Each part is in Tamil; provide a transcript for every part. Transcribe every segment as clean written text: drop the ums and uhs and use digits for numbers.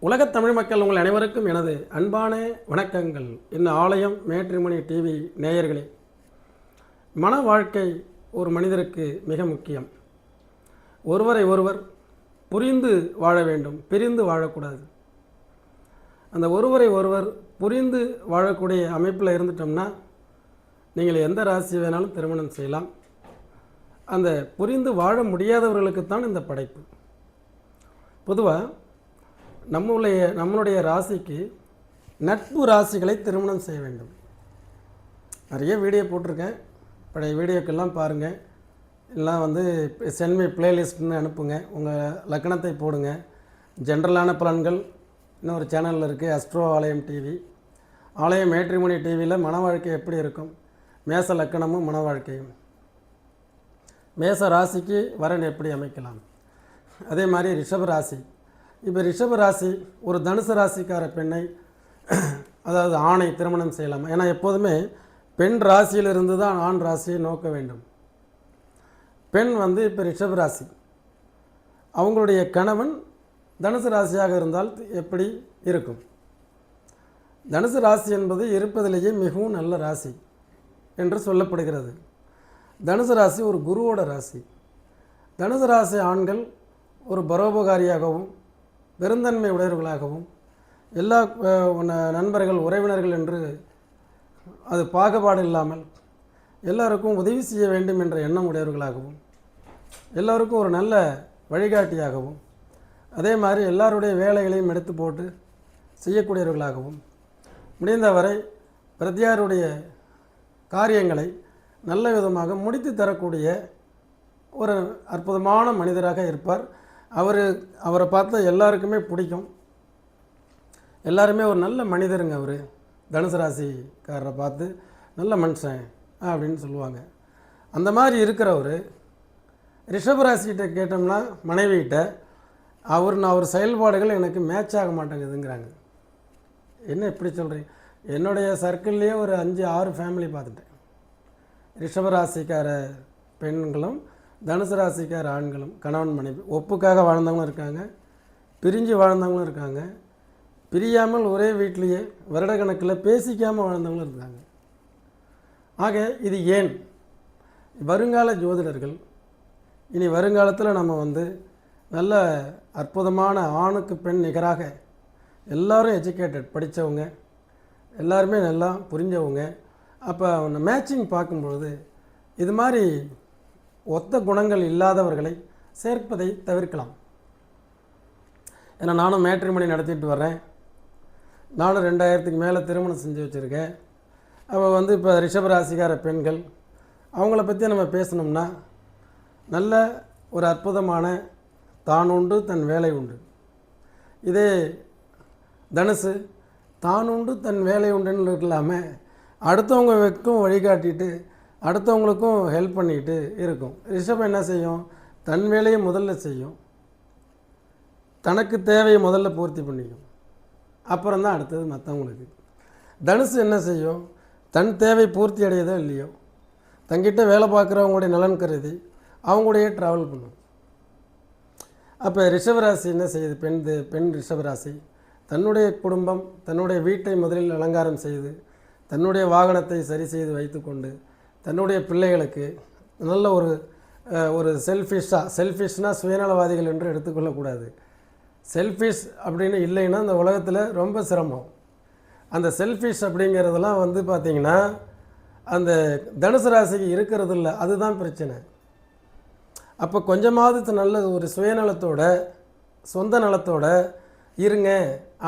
உலகத் தமிழ் மக்கள் உங்கள் அனைவருக்கும் எனது அன்பான வணக்கங்கள். இந்த ஆலயம் மேட்ரிமோனி டிவி நேயர்களே, மன வாழ்க்கை ஒரு மனிதருக்கு மிக முக்கியம். ஒருவரை ஒருவர் புரிந்து வாழ வேண்டும், பிரிந்து வாழக்கூடாது. அந்த ஒருவரை ஒருவர் புரிந்து வாழக்கூடிய அமைப்பில் இருந்துட்டோம்னா நீங்கள் எந்த ராசி வேணாலும் திருமணம் செய்யலாம். அந்த புரிந்து வாழ முடியாதவர்களுக்குத்தான் இந்த படைப்பு. பொதுவாக நம்மளுடைய ராசிக்கு நட்பு ராசிகளை திருமணம் செய்ய வேண்டும். நிறைய வீடியோ போட்டிருக்கேன், பழைய வீடியோக்கெல்லாம் பாருங்கள். எல்லாம் சென்மை பிளேலிஸ்ட்னு அனுப்புங்க, உங்கள் லக்கணத்தை போடுங்க. ஜென்ரலான பலன்கள் இன்னொரு சேனலில் இருக்குது, அஸ்ட்ரோ ஆலயம் டிவி. ஆலயம் மேட்ரிமோனி டிவியில் மன வாழ்க்கை எப்படி இருக்கும், மேச லக்கணமும் மன வாழ்க்கையும், மேச ராசிக்கு வரன் எப்படி அமைக்கலாம். அதே மாதிரி ரிஷப ராசி. இப்போ ரிஷப ராசி ஒரு தனுசு ராசிக்கார பெண்ணை, அதாவது ஆணை திருமணம் செய்யலாம். ஏன்னா எப்போதுமே பெண் ராசியிலிருந்து தான் ஆண் ராசியை நோக்க வேண்டும். பெண் இப்போ ரிஷப ராசி, அவங்களுடைய கணவன் தனுசு ராசியாக இருந்தால் எப்படி இருக்கும்? தனுசு ராசி என்பது இருப்பதிலேயே மிகவும் நல்ல ராசி என்று சொல்லப்படுகிறது. தனுசு ராசி ஒரு குருவோட ராசி. தனுசு ராசி ஆண்கள் ஒரு பரோபகாரியாகவும் பெருந்தன்மை உடையவர்களாகவும் எல்லா நண்பர்கள் உறவினர்கள் என்று அது பாகுபாடு இல்லாமல் எல்லாருக்கும் உதவி செய்ய வேண்டும் என்ற எண்ணம் உடையவர்களாகவும், எல்லோருக்கும் ஒரு நல்ல வழிகாட்டியாகவும், அதே மாதிரி எல்லாருடைய வேலைகளையும் எடுத்து போட்டு செய்யக்கூடியவர்களாகவும், முடிந்தவரை பிரத்தியாருடைய காரியங்களை நல்ல விதமாக முடித்து தரக்கூடிய ஒரு அற்புதமான மனிதராக இருப்பார். அவரை பார்த்தா எல்லாருக்குமே பிடிக்கும். எல்லாருமே ஒரு நல்ல மனிதருங்க. அவர் தனுசு ராசிக்காரரை பார்த்து நல்ல மனுஷன் அப்படின்னு சொல்லுவாங்க. அந்த மாதிரி இருக்கிறவர் ரிஷபராசிகிட்ட கேட்டோம்னா மனைவிகிட்ட அவர் செயல்பாடுகள் எனக்கு மேட்ச் ஆக மாட்டேங்குதுங்கிறாங்க. என்ன இப்படி சொல்கிறீங்க? என்னுடைய சர்க்கிள்லேயே ஒரு 5-6 ஃபேமிலி பார்த்துட்டேன். ரிஷபராசிக்கார பெண்களும் தனுசு ராசிக்கார ஆண்களும் கணவன் மனைவி ஒப்புக்காக வாழ்ந்தவங்களும் இருக்காங்க, பிரிஞ்சு வாழ்ந்தவங்களும் இருக்காங்க, பிரியாமல் ஒரே வீட்டிலேயே வருடக்கணக்கில் பேசிக்காமல் வாழ்ந்தவங்களும் இருக்காங்க. ஆக இது ஏன்? வருங்கால ஜோதிடர்கள் இனி வருங்காலத்தில் நம்ம நல்ல அற்புதமான ஆணுக்கு பெண் நிகராக எல்லோரும் எஜுகேட்டட், படித்தவங்க, எல்லாருமே நல்லா புரிஞ்சவங்க. அப்போ மேட்சிங் பார்க்கும்பொழுது இது மாதிரி ஒத்த குணங்கள் இல்லாதவர்களை சேர்ப்பதை தவிர்க்கலாம். ஏன்னா நானும் மேட்ரிமோனி நடத்திட்டு வர்றேன். நானும் 2000க்கு மேலே திருமணம் செஞ்சு வச்சுருக்கேன். அப்போ இப்போ ரிஷபராசிக்கார பெண்கள் அவங்கள பற்றி நம்ம பேசணும்னா நல்ல ஒரு அற்புதமான தான் உண்டு தன் வேலை உண்டு. இதே தனுசு தான் உண்டு தன் வேலை உண்டுன்னு இல்லாமல் அடுத்தவங்களுக்கும் வழிகாட்டிட்டு அடுத்தவங்களுக்கும் ஹெல்ப் பண்ணிக்கிட்டு இருக்கும். ரிஷபம் என்ன செய்யும்? தன் வேலையை முதல்ல செய்யும், தனக்கு தேவையை முதல்ல பூர்த்தி பண்ணிக்கும், அப்புறம் தான் அடுத்தது மற்றவங்களுக்கு. தனுசு என்ன செய்யும்? தன் தேவை பூர்த்தி அடையதோ இல்லையோ தங்கிட்ட வேலை பார்க்குறவங்களுடைய நலன் கருதி அவங்களுடைய ட்ராவல் பண்ணும். அப்போ ரிஷபராசி என்ன செய்யுது? பெண் ரிஷபராசி தன்னுடைய குடும்பம், தன்னுடைய வீட்டை முதலில் அலங்காரம் செய்து, தன்னுடைய வாகனத்தை சரி செய்து வைத்துக்கொண்டு, தன்னுடைய பிள்ளைகளுக்கு நல்ல ஒரு செல்ஃபிஷ்னால் சுயநலவாதிகள் என்று எடுத்துக்கொள்ளக்கூடாது. செல்ஃபிஷ் அப்படின்னு இல்லைன்னா இந்த உலகத்தில் ரொம்ப சிரமம். அந்த செல்ஃபிஷ் அப்படிங்கிறதெல்லாம் பார்த்திங்கன்னா அந்த தனுசு ராசிக்கு இருக்கிறது இல்லை, அதுதான் பிரச்சனை. அப்போ கொஞ்சமாவது நல்ல ஒரு சுயநலத்தோட சொந்த நலத்தோட இருங்க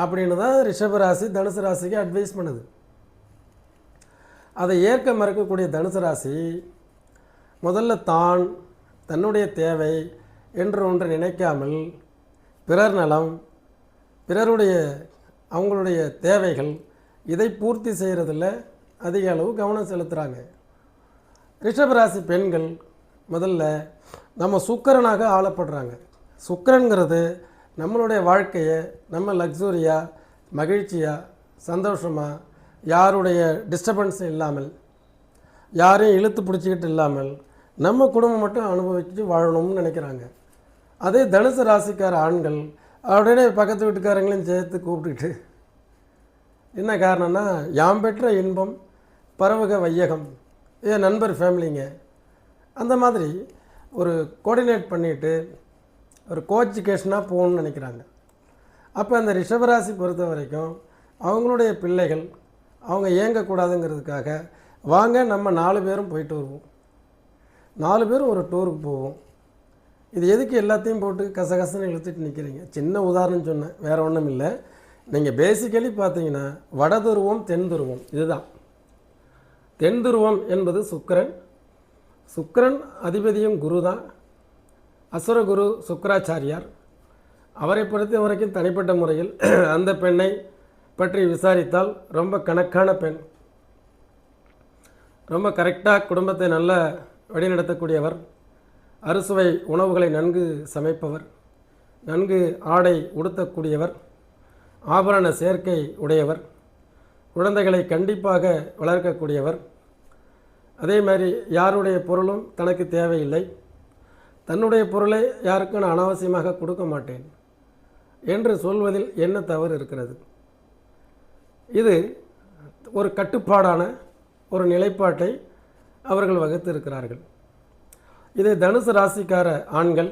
அப்படின்னு தான் ரிஷபராசி தனுசு ராசிக்கு அட்வைஸ் பண்ணுது. அதை ஏற்க மறுக்கக்கூடிய தனுசு ராசி முதல்ல தன்னுடைய தேவை என்று ஒன்று நினைக்காமல் பிறர் நலம், அவங்களுடைய தேவைகள் இதை பூர்த்தி செய்கிறதில் அதிக அளவு கவனம் செலுத்துகிறாங்க. ரிஷபராசி பெண்கள் முதல்ல நம்ம சுக்கிரனாக ஆளப்படுறாங்க. சுக்கிரன்கிறது நம்மளுடைய வாழ்க்கையை நம்ம லக்ஸூரியாக, மகிழ்ச்சியாக, சந்தோஷமாக, யாருடைய டிஸ்டர்பன்ஸ் இல்லாமல், யாரையும் இழுத்து பிடிச்சிக்கிட்டு இல்லாமல் நம்ம குடும்பம் மட்டும் அனுபவிச்சுட்டு வாழணும்னு நினைக்கிறாங்க. அதே தனுசு ராசிக்கார ஆண்கள் உடனே பக்கத்து வீட்டுக்காரங்களையும் சேர்த்து கூப்பிட்டுக்கிட்டு, என்ன காரணம்னா, யாம் பெற்ற இன்பம் பரவுக வையகம், என் நண்பர் ஃபேமிலிங்க, அந்த மாதிரி ஒரு கோஆர்டினேட் பண்ணிவிட்டு ஒரு கோஎஜுகேஷனாக போகணும்னு நினைக்கிறாங்க. அப்போ அந்த ரிஷபராசி பொறுத்த வரைக்கும் அவங்களுடைய பிள்ளைகள் அவங்க இயங்கக்கூடாதுங்கிறதுக்காக, வாங்க நம்ம 4 பேரும் போயிட்டு வருவோம், 4 பேரும் ஒரு டூருக்கு போவோம். இது எதுக்கு எல்லாத்தையும் போட்டு கசகசன்னு இழுத்துட்டு நிற்கிறீங்க? சின்ன உதாரணம் சொன்னேன், வேறு ஒன்றும் இல்லை. நீங்கள் பேசிக்கலி பார்த்தீங்கன்னா வட துருவம் தென் துருவம் இதுதான். தென் துருவம் என்பது சுக்கிரன், சுக்கிரன் அதிபதியும் குரு தான், அசுரகுரு சுக்கராச்சாரியார். அவரை பொறுத்த வரைக்கும் தனிப்பட்ட முறையில் அந்த பெண்ணை பற்றி விசாரித்தால் ரொம்ப கணக்கான பெண், ரொம்ப கரெக்டாக குடும்பத்தை நல்ல வழிநடத்தக்கூடியவர், அறுசுவை உணவுகளை நன்கு சமைப்பவர், நன்கு ஆடை உடுத்தக்கூடியவர், ஆபரண சேர்க்கை உடையவர், குழந்தைகளை கண்டிப்பாக வளர்க்கக்கூடியவர். அதே மாதிரி யாருடைய பொருளும் தனக்கு தேவையில்லை, தன்னுடைய பொருளை யாருக்கும் நான் அனாவசியமாக கொடுக்க மாட்டேன் என்று சொல்வதில் என்ன தவறு இருக்கிறது? இது ஒரு கட்டுப்பாடான ஒரு நிலைப்பாட்டை அவர்கள் வகுத்திருக்கிறார்கள். இதை தனுசு ராசிக்கார ஆண்கள்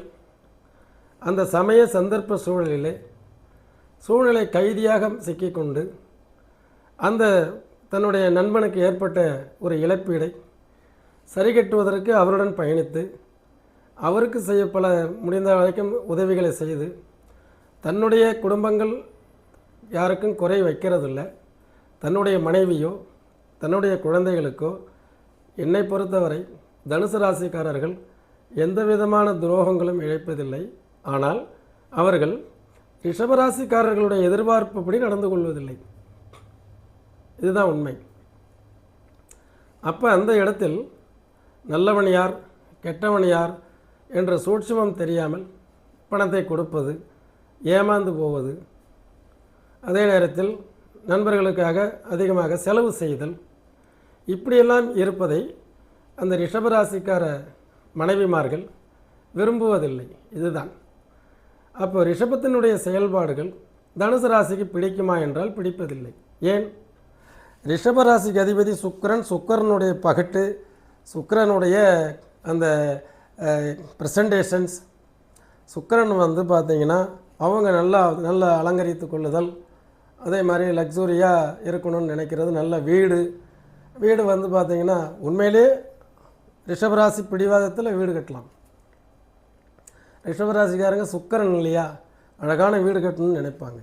அந்த சமய சந்தர்ப்ப சூழ்நிலை கைதியாக சிக்கிக்கொண்டு அந்த தன்னுடைய நண்பனுக்கு ஏற்பட்ட ஒரு இழப்பீடை சரி கட்டுவதற்கு அவருடன் பயணித்து அவருக்கு செய்ய பல முடிந்த வரைக்கும் உதவிகளை செய்து தன்னுடைய குடும்பங்கள் யாருக்கும் குறை வைக்கிறதில்லை. தன்னுடைய மனைவியோ தன்னுடைய குழந்தைகளுக்கோ என்னை பொறுத்தவரை தனுசு ராசிக்காரர்கள் எந்த விதமான துரோகங்களும் இழைப்பதில்லை. ஆனால் அவர்கள் ரிஷபராசிக்காரர்களுடைய எதிர்பார்ப்புப்படி நடந்து கொள்வதில்லை. இதுதான் உண்மை. அப்போ அந்த இடத்தில் நல்லவன் யார் கெட்டவன் யார் என்ற சூட்சுமம் தெரியாமல் பணத்தை கொடுப்பது, ஏமாந்து போவது, அதே நேரத்தில் நண்பர்களுக்காக அதிகமாக செலவு செய்தல், இப்படியெல்லாம் இருப்பதை அந்த ரிஷபராசிக்கார மனைவிமார்கள் விரும்புவதில்லை. இதுதான். அப்போ ரிஷபத்தினுடைய செயல்பாடுகள் தனுசு ராசிக்கு பிடிக்குமா என்றால் பிடிப்பதில்லை. ஏன்? ரிஷபராசிக்கு அதிபதி சுக்கிரன், சுக்கிரனுடைய பகட்டு, சுக்கிரனுடைய அந்த ப்ரெசன்டேஷன்ஸ், சுக்கிரன் வந்து பார்த்திங்கன்னா அவங்க நல்லா அலங்கரித்து கொள்ளுதல், அதே மாதிரி லக்ஸூரியாக இருக்கணும்னு நினைக்கிறது, நல்ல வீடு வந்து பார்த்திங்கன்னா உண்மையிலே ரிஷபராசி பிடிவாதத்தில் வீடு கட்டலாம். ரிஷபராசிக்காரங்க சுக்கிரன் இல்லையா, அழகான வீடு கட்டணும்னு நினைப்பாங்க.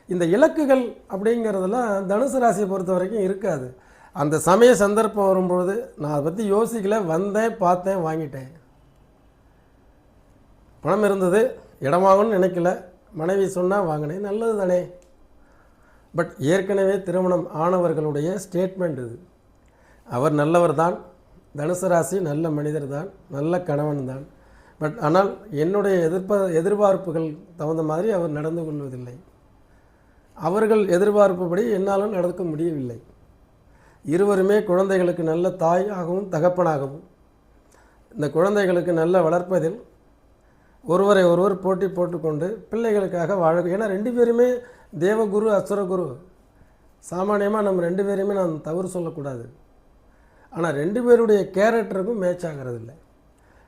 இந்த இலக்குகள் அப்படிங்கிறதெல்லாம் தனுசு ராசியை பொறுத்த வரைக்கும் இருக்காது. அந்த சமய சந்தர்ப்பம் வரும்பொழுது நான் அதை பற்றி யோசிக்கல, வந்தேன், பார்த்தேன், வாங்கிட்டேன். பணம் இருந்தது, இடம் வாங்கணும்னு நினைக்கல, மனைவி சொன்னால் வாங்கினேன், நல்லது தானே. பட் ஏற்கனவே திருமணம் ஆனவர்களுடைய ஸ்டேட்மெண்ட் இது. அவர் நல்லவர் தான், தனுசு ராசி நல்ல மனிதர் தான், நல்ல கணவன் தான். பட் ஆனால் என்னுடைய எதிர்பார்ப்புகள் தகுந்த மாதிரி அவர் நடந்து கொள்வதில்லை. அவர்கள் எதிர்பார்ப்புப்படி என்னாலும் நடக்க முடியவில்லை. இருவருமே குழந்தைகளுக்கு நல்ல தாயாகவும் தகப்பனாகவும் இந்த குழந்தைகளுக்கு நல்ல வளர்ப்பதில் ஒருவரை ஒருவர் போட்டி போட்டுக்கொண்டு பிள்ளைகளுக்காக வாழ. ஏன்னா 2 பேருமே தேவகுரு அசுரகுரு. சாமானியமாக நம்ம 2 பேருமே நான் தவறு சொல்லக்கூடாது. ஆனால் 2 பேருடைய கேரக்டருக்கும் மேட்ச் ஆகிறதில்லை.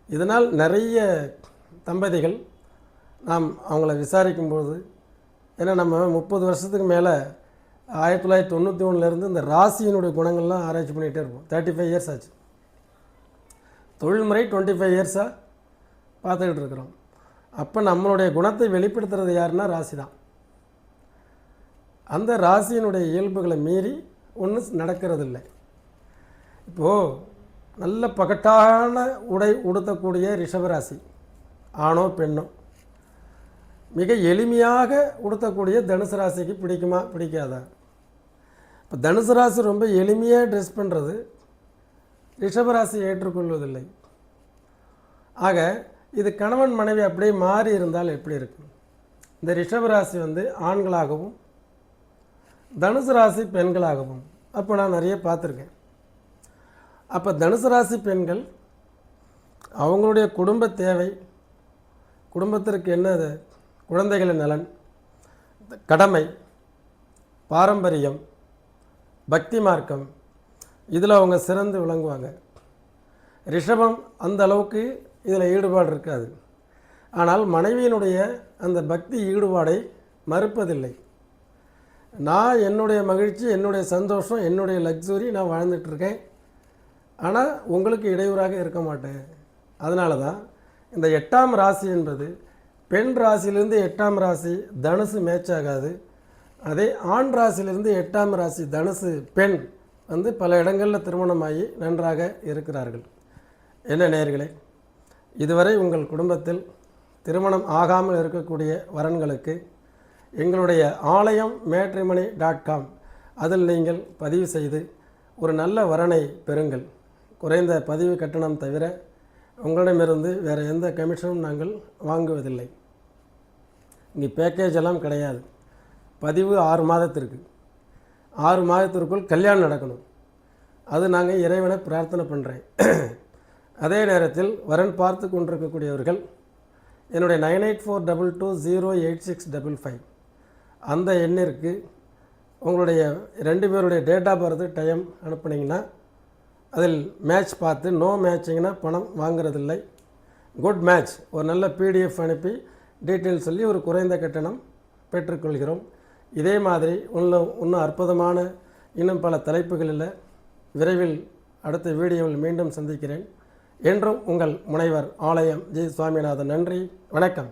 இதனால் நிறைய தம்பதிகள் நாம் அவங்கள விசாரிக்கும்போது, ஏன்னா நம்ம 30 வருஷத்துக்கு மேலே 1991 இந்த ராசியினுடைய குணங்கள்லாம் ஆராய்ச்சி பண்ணிகிட்டே இருப்போம். 35 இயர்ஸ் ஆச்சு. தொழில்முறை 25 இயர்ஸாக பார்த்துக்கிட்டு இருக்கிறோம். அப்போ நம்மளுடைய குணத்தை வெளிப்படுத்துறது யாருன்னா ராசி தான். அந்த ராசியினுடைய இயல்புகளை மீறி ஒன்றும் நடக்கிறதில்லை. இப்போது நல்ல பகட்டான உடை உடுத்தக்கூடிய ரிஷபராசி ஆணோ பெண்ணோ மிக எளிமையாக உடுத்தக்கூடிய தனுசு ராசிக்கு பிடிக்குமா பிடிக்காதா? இப்போ தனுசு ராசி ரொம்ப எளிமையாக ட்ரெஸ் பண்ணுறது ரிஷபராசி ஏற்றுக்கொள்வதில்லை. ஆக இது கணவன் மனைவி அப்படியே மாறி இருந்தால் எப்படி இருக்கும்? இந்த ரிஷபராசி வந்து ஆண்களாகவும் தனுசு ராசி பெண்களாகவும் அப்போ நான் நிறைய பார்த்துருக்கேன். அப்போ தனுசு ராசி பெண்கள் அவங்களுடைய குடும்ப தேவை, குடும்பத்திற்கு என்ன குழந்தைகளின் நலன், கடமை, பாரம்பரியம், பக்தி மார்க்கம் இதில் அவங்க சிறந்து விளங்குவாங்க. ரிஷபம் அந்த அளவுக்கு இதில் ஈடுபாடு இருக்காது. ஆனால் மனைவியினுடைய அந்த பக்தி ஈடுபாடை மறுப்பதில்லை. நான் என்னுடைய மகிழ்ச்சி, என்னுடைய சந்தோஷம், என்னுடைய லக்ஸுரி நான் வாழ்ந்துட்டுருக்கேன், ஆனால் உங்களுக்கு இடையூறாக இருக்க மாட்டேன். அதனால தான் இந்த 8ஆம் ராசி என்பது பெண் ராசியிலிருந்து 8ஆம் ராசி தனுசு மேட்ச் ஆகாது. அதே ஆண் ராசியிலிருந்து 8ஆம் ராசி தனுசு பெண் வந்து பல இடங்களில் திருமணமாகி நன்றாக இருக்கிறார்கள். என்ன நேயர்களே, இதுவரை உங்கள் குடும்பத்தில் திருமணம் ஆகாமல் இருக்கக்கூடிய வரன்களுக்கு எங்களுடைய ஆலயம் matrimony.com அதில் நீங்கள் பதிவு செய்து ஒரு நல்ல வரனை பெறுங்கள். குறைந்த பதிவு கட்டணம் தவிர உங்களிடமிருந்து வேறு எந்த கமிஷனும் நாங்கள் வாங்குவதில்லை. இங்கே பேக்கேஜ் எல்லாம் கிடையாது. பதிவு 6 மாதத்திற்கு, 6 மாதத்திற்குள் கல்யாணம் நடக்கணும். அது நாங்கள் இறைவனை பிரார்த்தனை பண்ணுறேன். அதே நேரத்தில் வரன் பார்த்து கொண்டிருக்கக்கூடியவர்கள் என்னுடைய 9842208655 அந்த எண்ணிற்கு உங்களுடைய 2 பேருடைய டேட் ஆஃப் பர்த் டைம் அனுப்புனீங்கன்னா அதில் மேட்ச் பார்த்து, நோ மேட்சிங்னா பணம் வாங்குறதில்லை, குட் மேட்ச் ஒரு நல்ல பிடிஎஃப் அனுப்பி டீட்டெயில் சொல்லி ஒரு குறைந்த கட்டணம் பெற்றுக்கொள்கிறோம். இதே மாதிரி இன்னும் அற்புதமான இன்னும் பல தலைப்புகளில் விரைவில் அடுத்த வீடியோவில் மீண்டும் சந்திக்கிறேன். என்றும் உங்கள் முனைவர் ஆலயம் ஜி. சுவாமிநாதன். நன்றி, வணக்கம்.